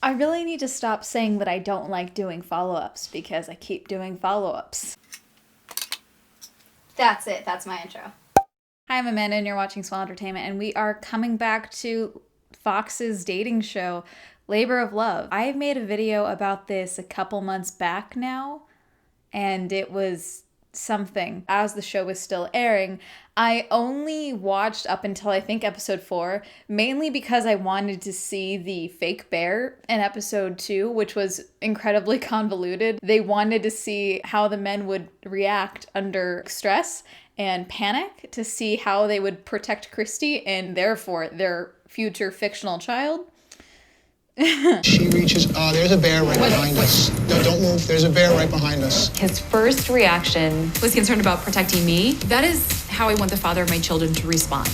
I really need to stop saying that I don't like doing follow-ups because I keep doing follow-ups. That's it. That's my intro. Hi, I'm Amanda and you're watching Swell Entertainment, and we are coming back to Fox's dating show, Labor of Love. I made a video about this a couple months back now, and it was something. As the show was still airing, I only watched up until I think episode 4, mainly because I wanted to see the fake bear in episode 2, which was incredibly convoluted. They wanted to see how the men would react under stress and panic, to see how they would protect Christy and therefore their future fictional child. She reaches, there's a bear right behind us. No, don't move, there's a bear right behind us. His first reaction was concerned about protecting me. That is how I want the father of my children to respond.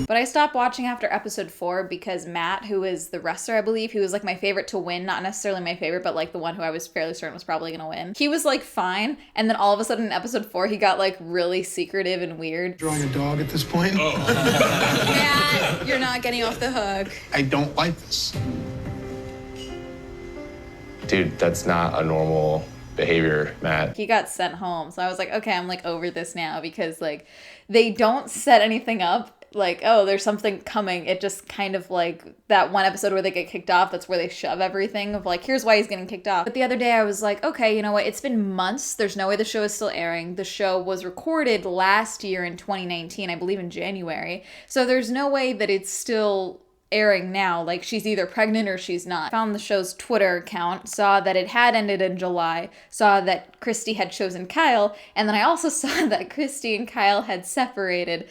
But I stopped watching after episode 4 because Matt, who is the wrestler, I believe, he was like my favorite to win, not necessarily my favorite, but like the one who I was fairly certain was probably gonna win. He was like fine, and then all of a sudden in episode 4 he got like really secretive and weird. Drawing a dog at this point? Oh. Matt, you're not getting off the hook. I don't like this. Dude, that's not a normal behavior, Matt. He got sent home, so I was like, okay, I'm like over this now, because like they don't set anything up like, oh, there's something coming. It just kind of like that one episode where they get kicked off, that's where they shove everything of like, here's why he's getting kicked off. But the other day I was like, okay, you know what, it's been months, there's no way the show is still airing. The show was recorded last year in 2019, I believe in January, so there's no way that it's still airing now. Like, she's either pregnant or she's not. Found the show's Twitter account, saw that it had ended in July, saw that Christy had chosen Kyle, and then I also saw that Christy and Kyle had separated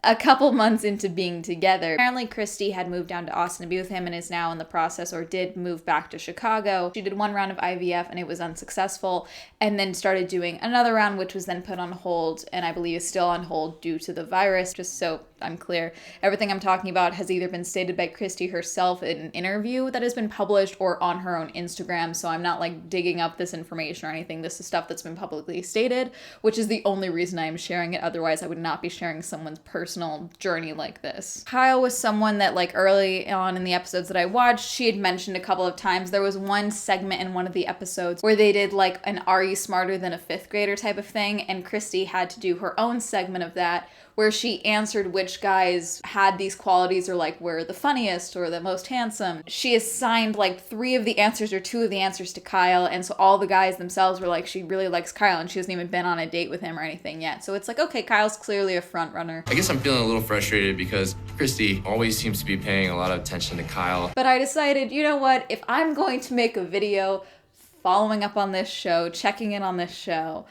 a couple months into being together. Apparently Christy had moved down to Austin to be with him and is now in the process, or did move back to Chicago. She did one round of IVF and it was unsuccessful, and then started doing another round, which was then put on hold, and I believe is still on hold due to the virus. Just so I'm clear, everything I'm talking about has either been stated by Christy herself in an interview that has been published or on her own Instagram, so I'm not like digging up this information or anything. This is stuff that's been publicly stated, which is the only reason I am sharing it. Otherwise I would not be sharing someone's personal journey like this. Kyle was someone that like early on in the episodes that I watched, she had mentioned a couple of times. There was one segment in one of the episodes where they did like an "Are you smarter than a fifth grader" type of thing, and Christy had to do her own segment of that where she answered which guys had these qualities, or like were the funniest or the most handsome. She assigned like 3 of the answers or 2 of the answers to Kyle, and so all the guys themselves were like, she really likes Kyle, and she hasn't even been on a date with him or anything yet. So it's like, okay, Kyle's clearly a front runner. I guess I'm feeling a little frustrated because Christy always seems to be paying a lot of attention to Kyle. But I decided, you know what, if I'm going to make a video following up on this show, checking in on this show,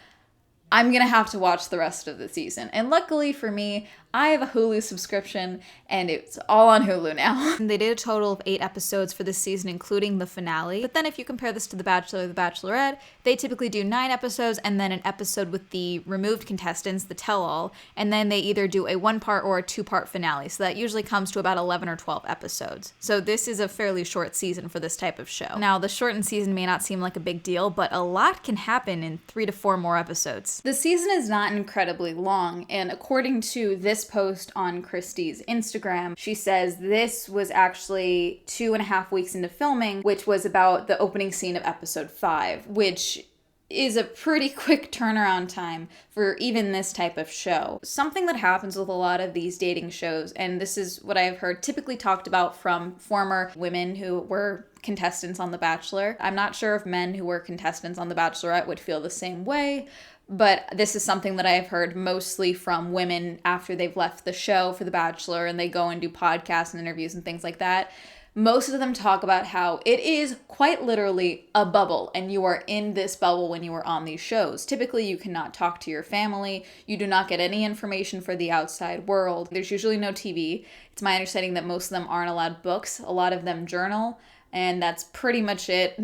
I'm gonna have to watch the rest of the season. And luckily for me, I have a Hulu subscription, and it's all on Hulu now. They did a total of 8 episodes for this season, including the finale. But then if you compare this to The Bachelor or The Bachelorette, they typically do 9 episodes and then an episode with the removed contestants, the tell-all, and then they either do a 1-part or a 2-part finale. So that usually comes to about 11 or 12 episodes. So this is a fairly short season for this type of show. Now, the shortened season may not seem like a big deal, but a lot can happen in 3 to 4 more episodes. The season is not incredibly long, and according to this post on Christy's Instagram, she says this was actually 2.5 weeks into filming, which was about the opening scene of episode 5, which is a pretty quick turnaround time for even this type of show. Something that happens with a lot of these dating shows, and this is what I've heard typically talked about from former women who were contestants on The Bachelor. I'm not sure if men who were contestants on The Bachelorette would feel the same way, but this is something that I've heard mostly from women after they've left the show for The Bachelor and they go and do podcasts and interviews and things like that. Most of them talk about how it is quite literally a bubble, and you are in this bubble when you are on these shows. Typically, you cannot talk to your family. You do not get any information for the outside world. There's usually no TV. It's my understanding that most of them aren't allowed books. A lot of them journal. And that's pretty much it.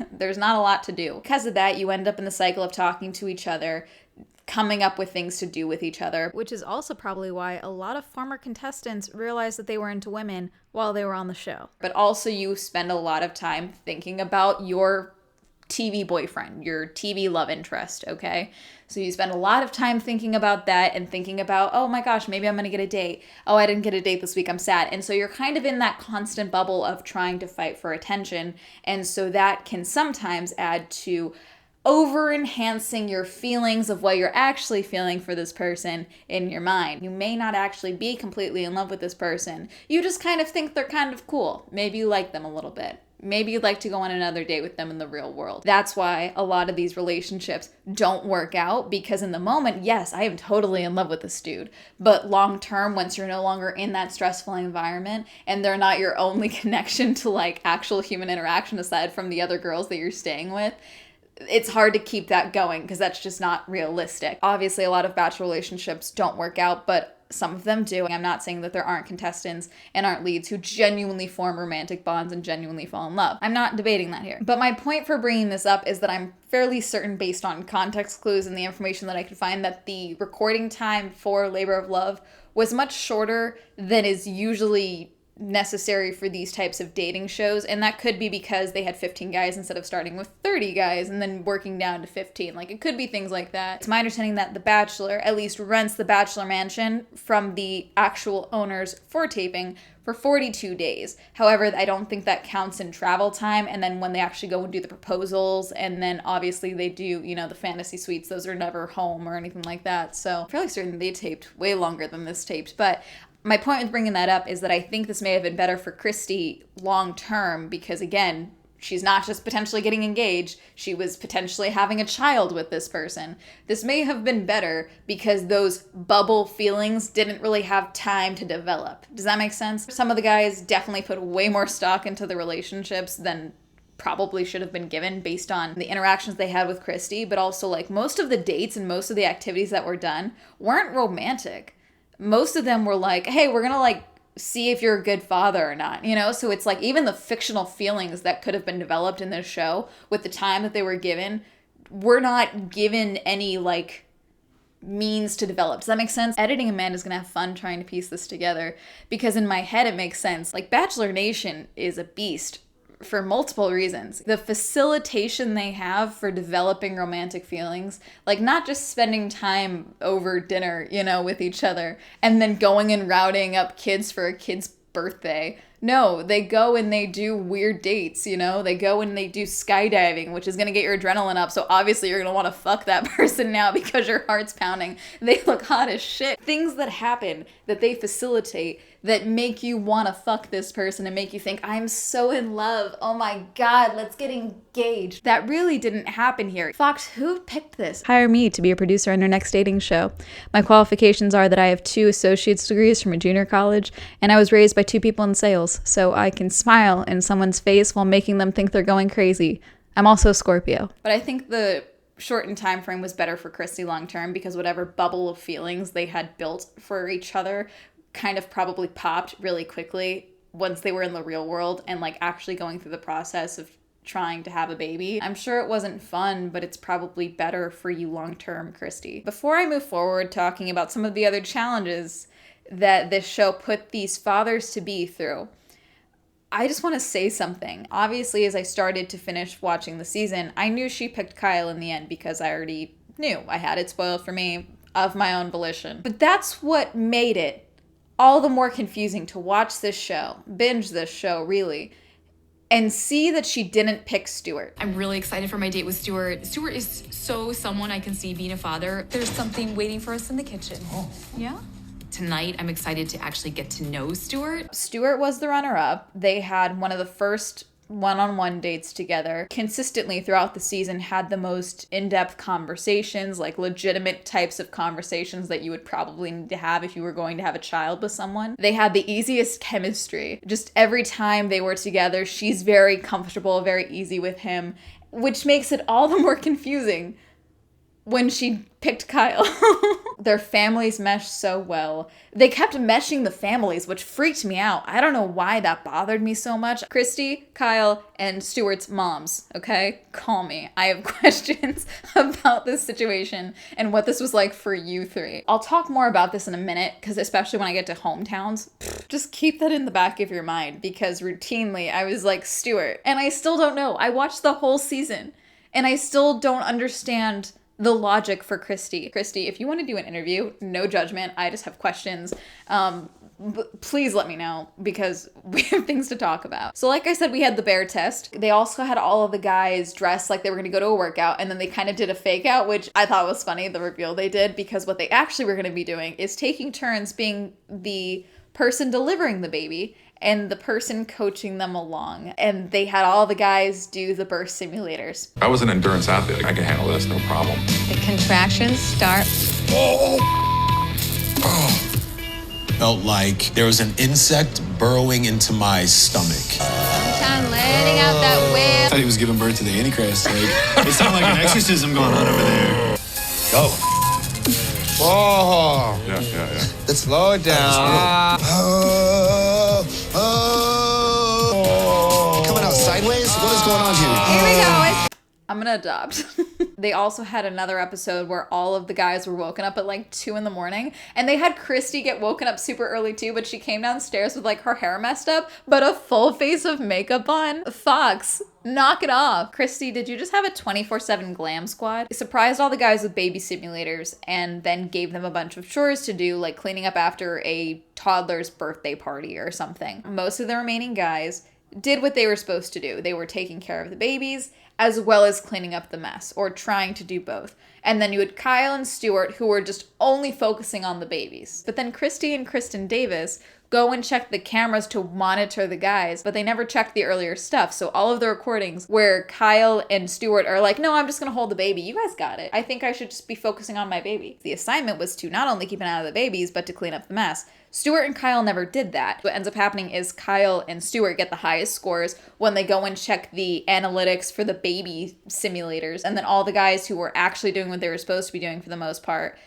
There's not a lot to do. Because of that, you end up in the cycle of talking to each other, coming up with things to do with each other, which is also probably why a lot of former contestants realized that they were into women while they were on the show. But also you spend a lot of time thinking about your TV boyfriend, your TV love interest, okay? So you spend a lot of time thinking about that and thinking about, oh my gosh, maybe I'm gonna get a date. Oh, I didn't get a date this week, I'm sad. And so you're kind of in that constant bubble of trying to fight for attention. And so that can sometimes add to over enhancing your feelings of what you're actually feeling for this person in your mind. You may not actually be completely in love with this person. You just kind of think they're kind of cool. Maybe you like them a little bit. Maybe you'd like to go on another date with them in the real world. That's why a lot of these relationships don't work out, because in the moment, yes, I am totally in love with this dude. But long term, once you're no longer in that stressful environment and they're not your only connection to like actual human interaction aside from the other girls that you're staying with, it's hard to keep that going because that's just not realistic. Obviously, a lot of bachelor relationships don't work out, but some of them do. I'm not saying that there aren't contestants and aren't leads who genuinely form romantic bonds and genuinely fall in love. I'm not debating that here. But my point for bringing this up is that I'm fairly certain, based on context clues and the information that I could find, that the recording time for Labor of Love was much shorter than is usually necessary for these types of dating shows, and that could be because they had 15 guys instead of starting with 30 guys and then working down to 15. Like, it could be things like that. It's my understanding that The Bachelor at least rents the Bachelor Mansion from the actual owners for taping for 42 days. However, I don't think that counts in travel time, and then when they actually go and do the proposals, and then obviously they do, you know, the fantasy suites, those are never home or anything like that. So I'm fairly certain they taped way longer than this taped, but my point with bringing that up is that I think this may have been better for Christy long term because, again, she's not just potentially getting engaged, she was potentially having a child with this person. This may have been better because those bubble feelings didn't really have time to develop. Does that make sense? Some of the guys definitely put way more stock into the relationships than probably should have been given based on the interactions they had with Christy, but also like most of the dates and most of the activities that were done weren't romantic. Most of them were like, hey, we're gonna like see if you're a good father or not, you know? So it's like even the fictional feelings that could have been developed in this show with the time that they were given were not given any like means to develop. Does that make sense? Editing Amanda's gonna have fun trying to piece this together because in my head it makes sense. Like, Bachelor Nation is a beast for multiple reasons. The facilitation they have for developing romantic feelings, like not just spending time over dinner, you know, with each other and then going and routing up kids for a kid's birthday. No, they go and they do weird dates, you know? They go and they do skydiving, which is going to get your adrenaline up. So obviously you're going to want to fuck that person now because your heart's pounding. They look hot as shit. Things that happen that they facilitate that make you want to fuck this person and make you think, I'm so in love. Oh my God, let's get engaged. That really didn't happen here. Fox, who picked this? Hire me to be a producer on your next dating show. My qualifications are that I have 2 associate's degrees from a junior college, and I was raised by 2 people in sales, so I can smile in someone's face while making them think they're going crazy. I'm also a Scorpio. But I think the shortened time frame was better for Christy long term because whatever bubble of feelings they had built for each other kind of probably popped really quickly once they were in the real world and like actually going through the process of trying to have a baby. I'm sure it wasn't fun, but it's probably better for you long term, Christy. Before I move forward talking about some of the other challenges that this show put these fathers to be through, I just want to say something. Obviously, as I started to finish watching the season, I knew she picked Kyle in the end because I already knew. I had it spoiled for me of my own volition. But that's what made it all the more confusing to watch this show, binge this show, really, and see that she didn't pick Stewart. I'm really excited for my date with Stewart. Stewart is so someone I can see being a father. There's something waiting for us in the kitchen. Oh. Yeah? Tonight, I'm excited to actually get to know Stewart. Stewart was the runner-up. They had one of the first one-on-one dates together. Consistently throughout the season had the most in-depth conversations, like legitimate types of conversations that you would probably need to have if you were going to have a child with someone. They had the easiest chemistry. Just every time they were together, she's very comfortable, very easy with him, which makes it all the more confusing when she picked Kyle. Their families meshed so well. They kept meshing the families, which freaked me out. I don't know why that bothered me so much. Christy, Kyle, and Stewart's moms, okay? Call me. I have questions about this situation and what this was like for you 3. I'll talk more about this in a minute, because especially when I get to hometowns, just keep that in the back of your mind, because routinely I was like, Stewart. And I still don't know. I watched the whole season. And I still don't understand the logic for Christy. Christy, if you want to do an interview, no judgment. I just have questions. Please let me know because we have things to talk about. So like I said, we had the bear test. They also had all of the guys dressed like they were going to go to a workout, and then they kind of did a fake out, which I thought was funny, the reveal they did, because what they actually were going to be doing is taking turns being the person delivering the baby and the person coaching them along. And they had all the guys do the birth simulators. I was an endurance athlete. I can handle this, no problem. The contractions start. Felt like there was an insect burrowing into my stomach. Sunshine letting out that I whip. thought he was giving birth to the Antichrist. Like, it sounded like an exorcism going on over there. Go. Whoa. Yeah. Let's slow it down. Coming out sideways? What is going on here? Here we go. I'm gonna adopt. They also had another episode where all of the guys were woken up at like 2 a.m. and they had Christy get woken up super early too, but she came downstairs with like her hair messed up, but a full face of makeup on. Fox, knock it off. Christy, did you just have a 24/7 glam squad? It surprised all the guys with baby simulators and then gave them a bunch of chores to do, like cleaning up after a toddler's birthday party or something. Most of the remaining guys did what they were supposed to do. They were taking care of the babies as well as cleaning up the mess, or trying to do both. And then you had Kyle and Stewart, who were just only focusing on the babies. But then Christy and Kristen Davis go and check the cameras to monitor the guys, but they never checked the earlier stuff. So all of the recordings where Kyle and Stewart are like, no, I'm just gonna hold the baby. You guys got it. I think I should just be focusing on my baby. The assignment was to not only keep an eye on the babies, but to clean up the mess. Stewart and Kyle never did that. What ends up happening is Kyle and Stewart get the highest scores when they go and check the analytics for the baby simulators. And then all the guys who were actually doing what they were supposed to be doing for the most part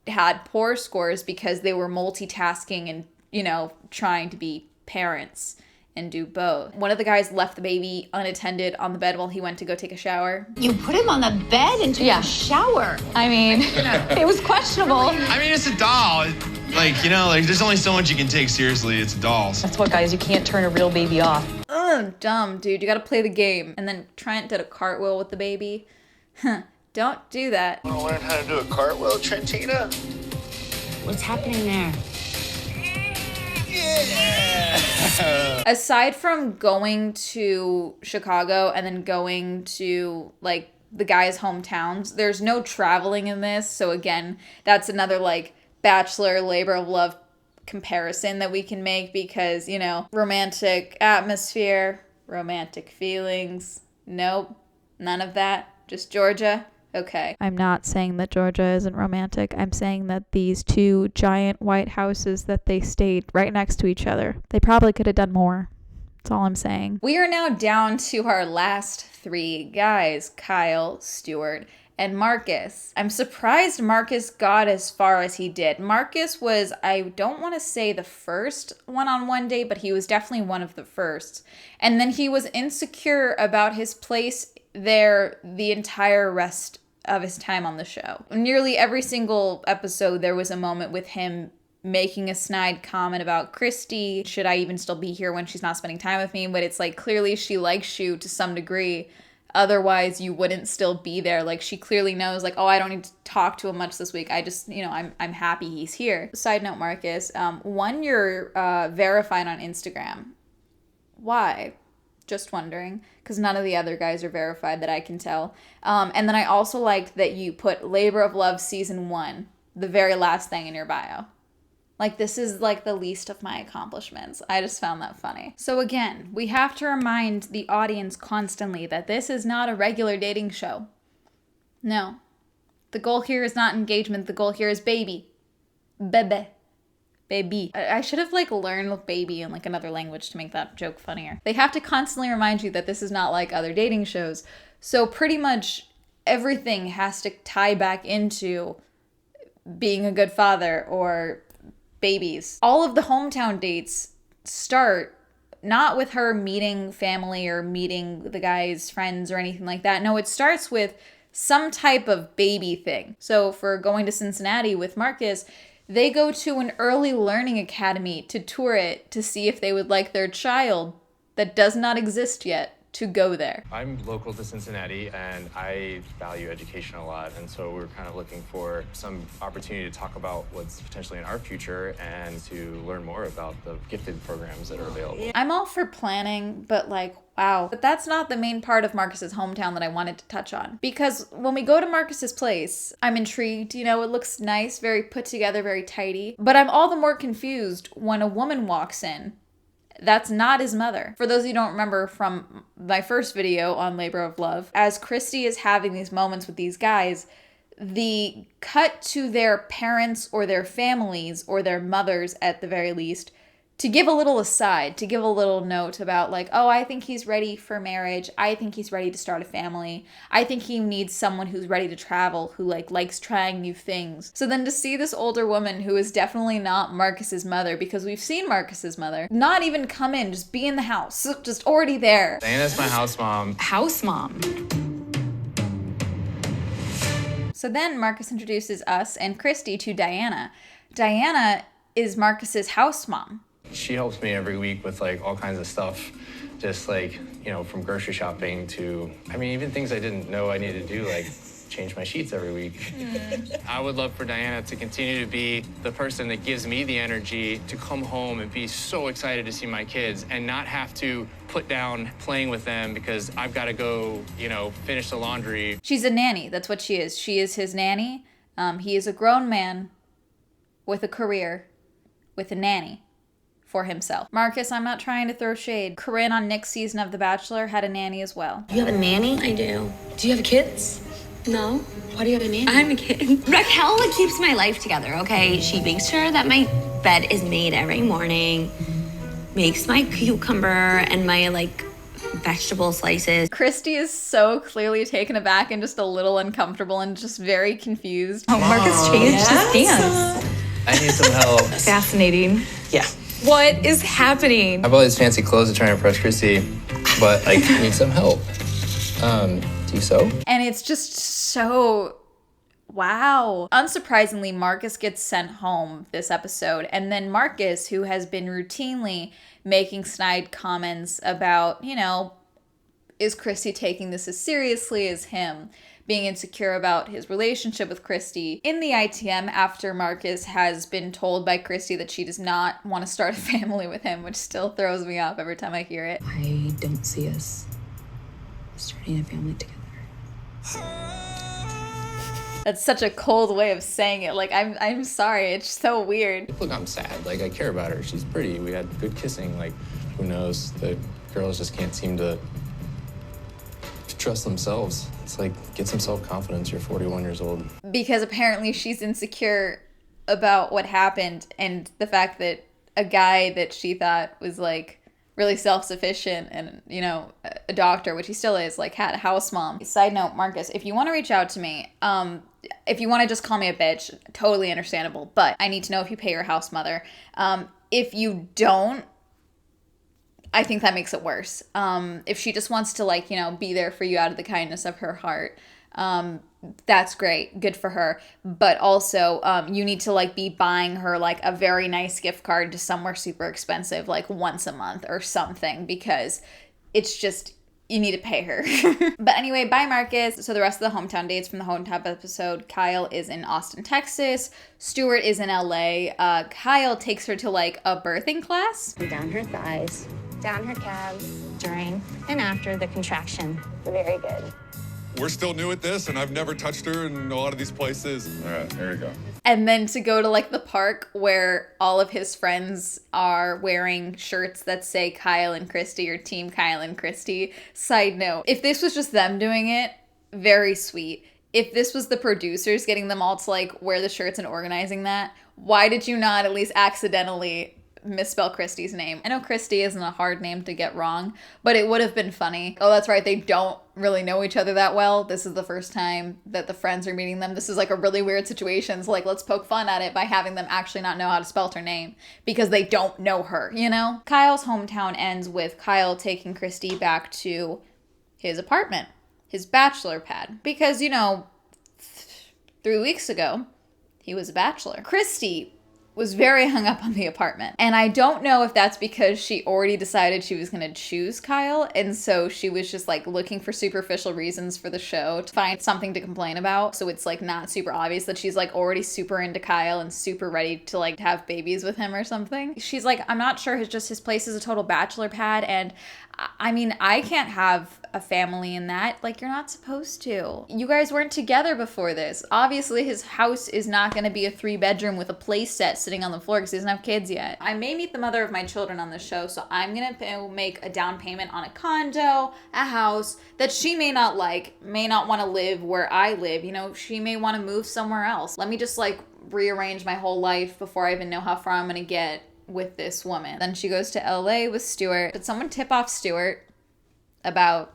had poor scores because they were multitasking and, you know, trying to be parents and do both. One of the guys left the baby unattended on the bed while he went to go take a shower. You put him on the bed and took a shower. I mean, it was questionable. I mean, it's a doll. Like, you know, like there's only so much you can take seriously. It's dolls. That's what, guys, you can't turn a real baby off. Ugh, dumb, dude. You gotta play the game. And then Trent did a cartwheel with the baby. Don't do that. Want to learn how to do a cartwheel, Trentina? What's happening there? Aside from going to Chicago and then going to like the guys' hometowns, there's no traveling in this. So again, that's another like Bachelor labor of love comparison that we can make because, you know, romantic atmosphere, romantic feelings. Nope, none of that. Just Georgia. Okay. I'm not saying that Georgia isn't romantic. I'm saying that these two giant white houses that they stayed right next to each other, they probably could have done more. That's all I'm saying. We are now down to our last 3 guys, Kyle, Stewart, and Marcus. I'm surprised Marcus got as far as he did. Marcus was, I don't want to say the first one-on-one date, but he was definitely one of the first. And then he was insecure about his place there the entire rest of his time on the show. Nearly every single episode, there was a moment with him making a snide comment about Christy. Should I even still be here when she's not spending time with me? But it's like, clearly she likes you to some degree. Otherwise, you wouldn't still be there. Like, she clearly knows, like, oh, I don't need to talk to him much this week. I just, you know, I'm happy he's here. Side note, Marcus, one, you're verified on Instagram. Why? Just wondering, because none of the other guys are verified that I can tell. And then I also liked that you put Labor of Love Season 1, the very last thing in your bio. Like, this is like the least of my accomplishments. I just found that funny. So again, we have to remind the audience constantly that this is not a regular dating show. No. The goal here is not engagement. The goal here is baby. Bebe. Baby. I should have like learned baby in like another language to make that joke funnier. They have to constantly remind you that this is not like other dating shows. So pretty much everything has to tie back into being a good father or babies. All of the hometown dates start not with her meeting family or meeting the guy's friends or anything like that. No, it starts with some type of baby thing. So for going to Cincinnati with Marcus, they go to an early learning academy to tour it to see if they would like their child that does not exist yet to go there. I'm local to Cincinnati, and I value education a lot, and so we're kind of looking for some opportunity to talk about what's potentially in our future and to learn more about the gifted programs that are available. I'm all for planning, but like, wow. But that's not the main part of Marcus's hometown that I wanted to touch on. Because when we go to Marcus's place, I'm intrigued. You know, it looks nice, very put together, very tidy. But I'm all the more confused when a woman walks in. That's not his mother. For those of you who don't remember from my first video on Labor of Love, as Christy is having these moments with these guys, the cut to their parents or their families or their mothers at the very least to give a little aside, to give a little note about like, oh, I think he's ready for marriage. I think he's ready to start a family. I think he needs someone who's ready to travel, who like likes trying new things. So then to see this older woman who is definitely not Marcus's mother, because we've seen Marcus's mother, not even come in, just be in the house, just already there. Diana's my house mom. House mom. So then Marcus introduces us and Christy to Diana. Diana is Marcus's house mom. She helps me every week with like all kinds of stuff, just like, you know, from grocery shopping to, I mean, even things I didn't know I needed to do, like change my sheets every week. I would love for Diana to continue to be the person that gives me the energy to come home and be so excited to see my kids and not have to put down playing with them because I've got to go, you know, finish the laundry. She's a nanny. That's what she is. She is his nanny. He is a grown man with a career, with a nanny for himself. Marcus, I'm not trying to throw shade. Corinne on Nick's season of The Bachelor had a nanny as well. You have a nanny? I do. Do you have kids? No. Why do you have a nanny? I'm a kid. Raquel keeps my life together, okay? She makes sure that my bed is made every morning, makes my cucumber and my, like, vegetable slices. Christy is so clearly taken aback and just a little uncomfortable and just very confused. Oh, Marcus changed his pants. I need some help. Fascinating. Yeah. What is happening? I bought these fancy clothes to try and impress Christy, but I need some help. Do you sew? And it's just so, wow. Unsurprisingly, Marcus gets sent home this episode. And then Marcus, who has been routinely making snide comments about, you know, is Christy taking this as seriously as him? Being insecure about his relationship with Christy. In the ITM, after Marcus has been told by Christy that she does not want to start a family with him, which still throws me off every time I hear it. I don't see us starting a family together. That's such a cold way of saying it. Like, I'm sorry. It's so weird. Look, I'm sad. Like, I care about her. She's pretty. We had good kissing. Like, who knows? The girls just can't seem to trust themselves. It's like, get some self-confidence. You're 41 years old. Because apparently she's insecure about what happened and the fact that a guy that she thought was, like, really self-sufficient and, you know, a doctor, which he still is, like, had a house mom. Side note, Marcus, if you want to reach out to me, if you want to just call me a bitch, totally understandable, but I need to know if you pay your house mother. If you don't, I think that makes it worse. If she just wants to, like, you know, be there for you out of the kindness of her heart, that's great. Good for her. But also, you need to, like, be buying her, like, a very nice gift card to somewhere super expensive, like, once a month or something, because it's just, you need to pay her. But anyway, bye, Marcus. So the rest of the hometown dates from the hometown episode, Kyle is in Austin, Texas. Stewart is in LA. Kyle takes her to, like, a birthing class. Down her thighs, down her calves, during and after the contraction. Very good. We're still new at this, and I've never touched her in a lot of these places. All right, here we go. And then to go to, like, the park where all of his friends are wearing shirts that say Kyle and Christy or Team Kyle and Christy. Side note, if this was just them doing it, very sweet. If this was the producers getting them all to, like, wear the shirts and organizing that, why did you not at least accidentally misspell Christy's name? I know Christy isn't a hard name to get wrong, but it would have been funny. Oh, that's right, they don't really know each other that well. This is the first time that the friends are meeting them. This is like a really weird situation. So, like, let's poke fun at it by having them actually not know how to spell her name because they don't know her, you know? Kyle's hometown ends with Kyle taking Christy back to his apartment, his bachelor pad, because, you know, 3 weeks ago, he was a bachelor. Christy was very hung up on the apartment. And I don't know if that's because she already decided she was gonna choose Kyle, and so she was just like looking for superficial reasons for the show to find something to complain about. So it's like not super obvious that she's like already super into Kyle and super ready to like have babies with him or something. She's like, I'm not sure, his place is a total bachelor pad, and I mean, I can't have a family in that. Like, you're not supposed to. You guys weren't together before this. Obviously, his house is not going to be a 3-bedroom with a play set sitting on the floor because he doesn't have kids yet. I may meet the mother of my children on this show, so I'm going to make a down payment on a condo, a house that she may not like, may not want to live where I live. You know, she may want to move somewhere else. Let me just like rearrange my whole life before I even know how far I'm going to get with this woman. Then she goes to LA with Stewart. Did someone tip off Stewart about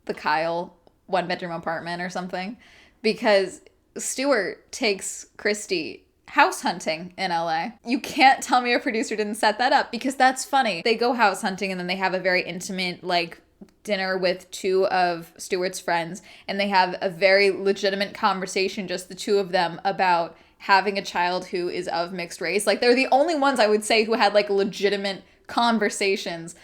the Kyle 1-bedroom apartment or something? Because Stewart takes Christy house hunting in LA. You can't tell me a producer didn't set that up, because that's funny. They go house hunting and then they have a very intimate like dinner with 2 of Stewart's friends, and they have a very legitimate conversation, just the 2 of them, about having a child who is of mixed race. Like, they're the only ones I would say who had like legitimate conversations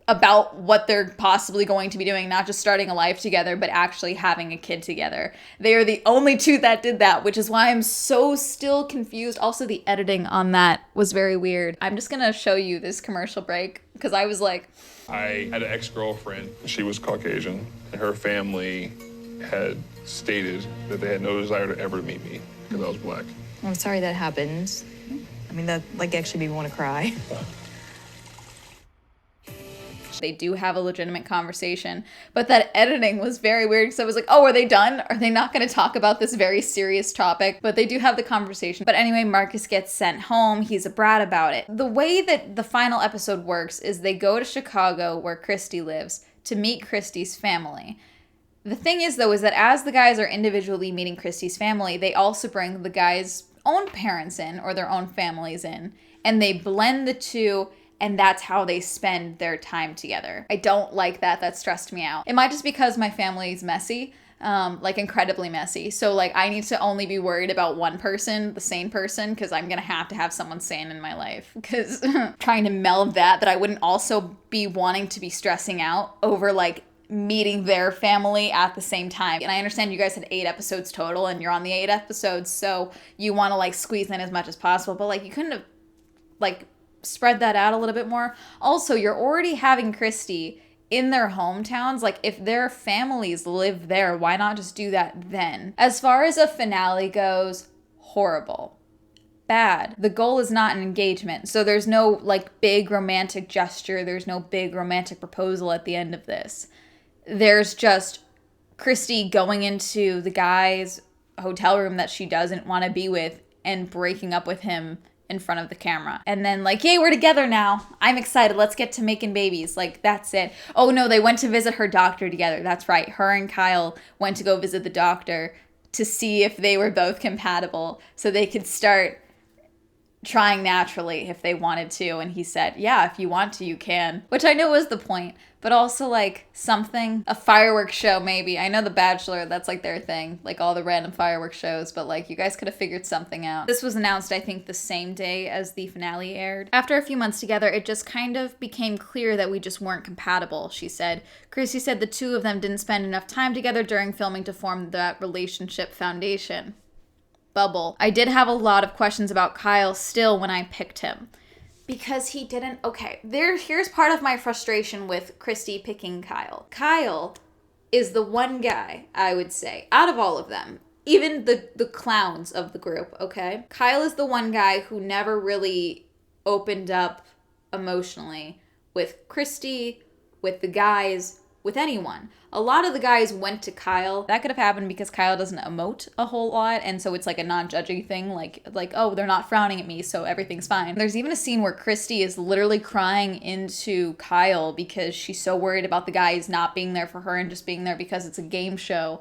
about what they're possibly going to be doing, not just starting a life together, but actually having a kid together. They are the only 2 that did that, which is why I'm so still confused. Also, the editing on that was very weird. I'm just gonna show you this commercial break because I was like, I had an ex-girlfriend. She was Caucasian, and her family had stated that they had no desire to ever meet me because I was black. I'm sorry that happened. I mean, that like actually made me want to cry. they do have a legitimate conversation, but that editing was very weird because I was like, oh, are they done? Are they not going to talk about this very serious topic? But they do have the conversation. But anyway, Marcus gets sent home. He's a brat about it. The way that the final episode works is they go to Chicago, where Christy lives, to meet Christy's family. The thing is, though, is that as the guys are individually meeting Christy's family, they also bring the guys' own parents in, or their own families in, and they blend the two, and that's how they spend their time together. I don't like that. That stressed me out. It might just because my family's messy, like incredibly messy. So like I need to only be worried about one person, the sane person, because I'm gonna have to have someone sane in my life. Because trying to meld that I wouldn't also be wanting to be stressing out over like meeting their family at the same time. And I understand you guys had 8 episodes total and you're on the 8 episodes, so you want to like squeeze in as much as possible, but like you couldn't have like spread that out a little bit more. Also, you're already having Christy in their hometowns. Like if their families live there, why not just do that then? As far as a finale goes, horrible. Bad. The goal is not an engagement. So there's no like big romantic gesture. There's no big romantic proposal at the end of this. There's just Christy going into the guy's hotel room that she doesn't want to be with and breaking up with him in front of the camera. And then like, yay, we're together now. I'm excited. Let's get to making babies. Like, that's it. Oh no, they went to visit her doctor together. That's right. Her and Kyle went to go visit the doctor to see if they were both compatible so they could start trying naturally if they wanted to. And he said, yeah, if you want to, you can. Which I know was the point, but also like something, a fireworks show maybe. I know The Bachelor, that's like their thing, like all the random fireworks shows, but like you guys could have figured something out. This was announced, I think, the same day as the finale aired. After a few months together, it just kind of became clear that we just weren't compatible, she said. Chrissy said the two of them didn't spend enough time together during filming to form that relationship foundation. Bubble. I did have a lot of questions about Kyle still when I picked him. Because he didn't... Okay, here's part of my frustration with Christy picking Kyle. Kyle is the one guy, I would say, out of all of them, even the clowns of the group, okay? Kyle is the one guy who never really opened up emotionally with Christy, with the guys, with anyone. A lot of the guys went to Kyle. That could have happened because Kyle doesn't emote a whole lot, and so it's like a non-judgy thing, like oh, they're not frowning at me, so everything's fine. There's even a scene where Christy is literally crying into Kyle because she's so worried about the guys not being there for her and just being there because it's a game show,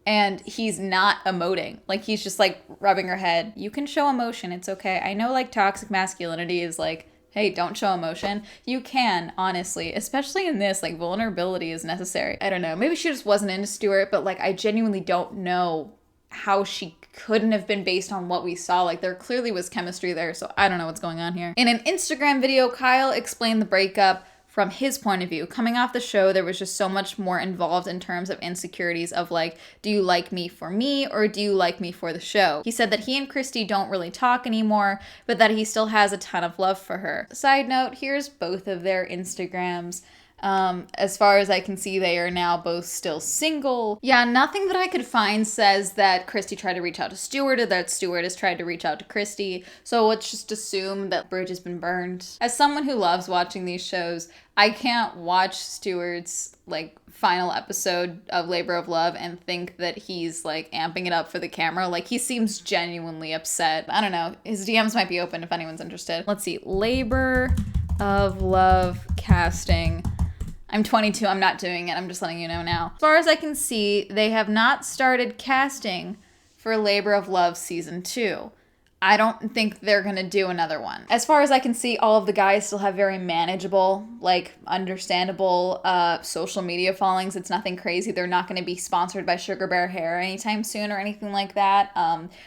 and he's not emoting. Like, he's just like rubbing her head. You can show emotion, it's okay. I know like toxic masculinity is like, hey, don't show emotion. You can, honestly, especially in this, like, vulnerability is necessary. I don't know, maybe she just wasn't into Stewart, but like, I genuinely don't know how she couldn't have been based on what we saw. Like, there clearly was chemistry there, so I don't know what's going on here. In an Instagram video, Kyle explained the breakup from his point of view. Coming off the show, there was just so much more involved in terms of insecurities of like, do you like me for me or do you like me for the show? He said that he and Christy don't really talk anymore, but that he still has a ton of love for her. Side note, here's both of their Instagrams. As far as I can see, they are now both still single. Yeah, nothing that I could find says that Christy tried to reach out to Stewart or that Stewart has tried to reach out to Christy. So let's just assume that bridge has been burned. As someone who loves watching these shows, I can't watch Stewart's like final episode of Labor of Love and think that he's like amping it up for the camera. Like, he seems genuinely upset. I don't know. His DMs might be open if anyone's interested. Let's see. Labor of Love casting. I'm 22, I'm not doing it, I'm just letting you know now. As far as I can see, they have not started casting for Labor of Love season 2. I don't think they're gonna do another one. As far as I can see, all of the guys still have very manageable, like understandable social media followings. It's nothing crazy. They're not gonna be sponsored by Sugar Bear Hair anytime soon or anything like that.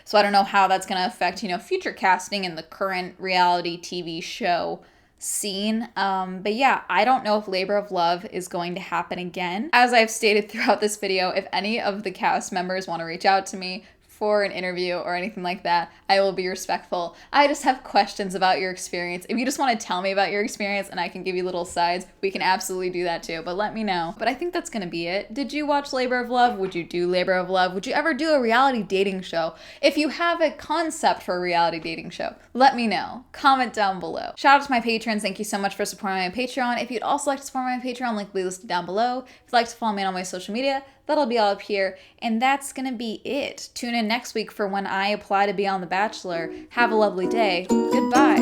So I don't know how that's gonna affect, future casting in the current reality TV show scene. But yeah, I don't know if Labor of Love is going to happen again. As I've stated throughout this video, if any of the cast members want to reach out to me for an interview or anything like that, I will be respectful. I just have questions about your experience. If you just want to tell me about your experience and I can give you little sides, we can absolutely do that too, but let me know. But I think that's gonna be it. Did you watch Labor of Love? Would you do Labor of Love? Would you ever do a reality dating show? If you have a concept for a reality dating show, let me know. Comment down below. Shout out to my patrons. Thank you so much for supporting my Patreon. If you'd also like to support my Patreon, link will be listed down below. If you'd like to follow me on my social media, that'll be all up here. And that's gonna be it. Tune in next week for when I apply to be on The Bachelor. Have a lovely day. Goodbye.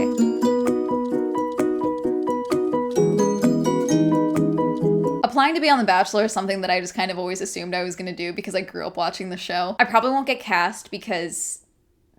Applying to be on The Bachelor is something that I just kind of always assumed I was gonna do because I grew up watching the show. I probably won't get cast because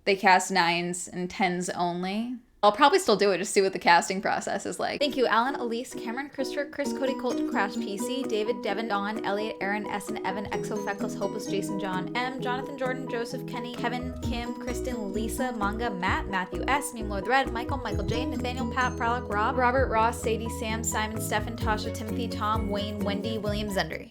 they cast 9s and 10s only. I'll probably still do it, just see what the casting process is like. Thank you, Alan, Elise, Cameron, Christopher, Chris, Cody, Colt, Crash, PC, David, Devin, Dawn, Elliot, Aaron, Essen, Evan, Exo, Feckless, Hopeless, Jason, John, M, Jonathan, Jordan, Joseph, Kenny, Kevin, Kim, Kristen, Lisa, Manga, Matt, Matthew S, Meme Lord Red, Michael, Michael J, Nathaniel, Pat, Prolic, Rob, Robert, Ross, Sadie, Sam, Simon, Stefan, Tasha, Timothy, Tom, Wayne, Wendy, William, Zendry.